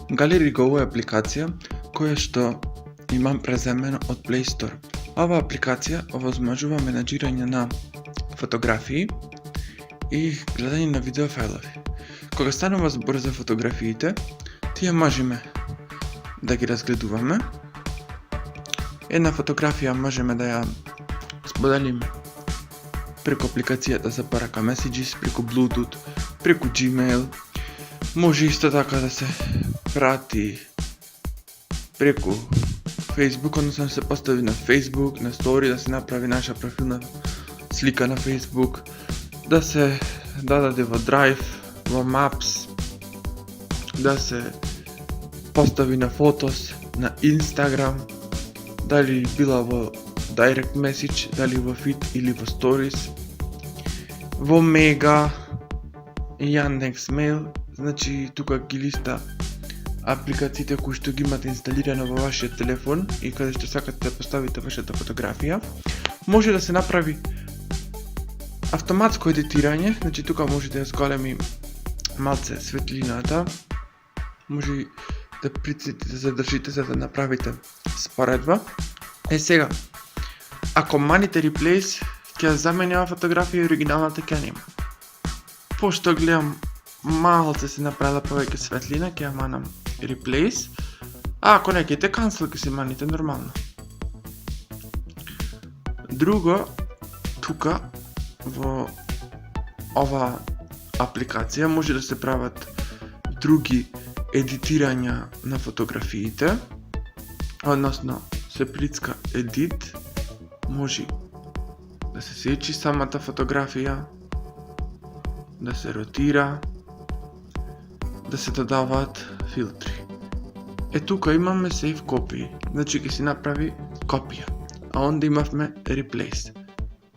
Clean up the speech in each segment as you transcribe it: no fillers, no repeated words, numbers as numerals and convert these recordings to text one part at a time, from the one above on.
Gallery Go е апликација која што имам преземена од Play Store. Ова апликација овозможува менаџирање на фотографии и гледање на видео фајлови. Кога станува збор за фотографиите, тие можеме да ги разгледуваме. Една фотографија можеме да ја споделиме преку апликацијата за порака Messages, преку Bluetooth, преку Gmail. Може исто така да се прати преку Facebook, односно да се постави на Facebook, на Story, да се направи наша профилна слика на Facebook, да се даде во Drive, во Maps, да се постави на Photos, на Instagram, дали била во Direct Message, дали во Feed или во Stories, во Mega и Yandex.Mail. Значи тука ги листа апликациите кои што ги имате инсталирано во вашиот телефон и каде што сакате да поставите вашата фотографија. Може да се направи автоматско едитирање, значи тука може да ја зголеми малце светлината, може да прицелите, да задржите за да направите споредба. Сега, ако маните Replace, ќе замени оваа фотографија и оригиналната ќе нема. Пошто гледам малце се направила повеќе светлина, ќе ја манам Replace, а ако не ќе cancel, ќе се маните нормално. Друго, тука во ова апликација може да се прават други едитирања на фотографиите, односно се прицка Edit, може да се сечи самата фотографија, да се ротира, да се додаваат филтри. Тука имаме Save Copy, значи ќе се направи копија, а онда имавме Replace.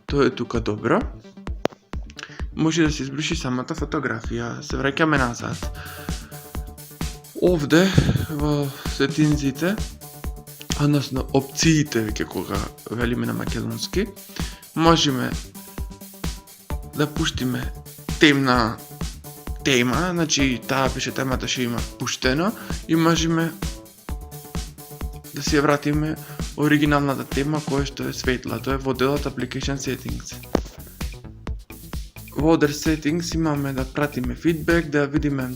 Тоа е тука добро. Може да се избриши самата фотографија. Се враќаме назад. Овде во сетинзите, односно опциите, веќе кога велиме на македонски, можеме да пуштиме темна тема, значи таа пише темата што има пуштено и можеме да си ја вратиме оригиналната тема која што е светла, тоа е во делот Application Settings. Во Other Settings имаме да пратиме фидбек, да видиме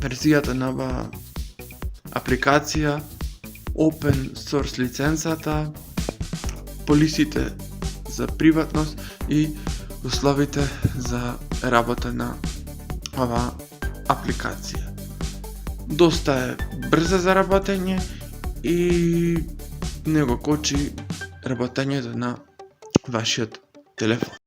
верзијата на оваа апликација, Open Source лиценцата, полисите за приватност и условите за работа на оваа апликација. Доста е брза за работење и не го кочи работењето на вашиот телефон.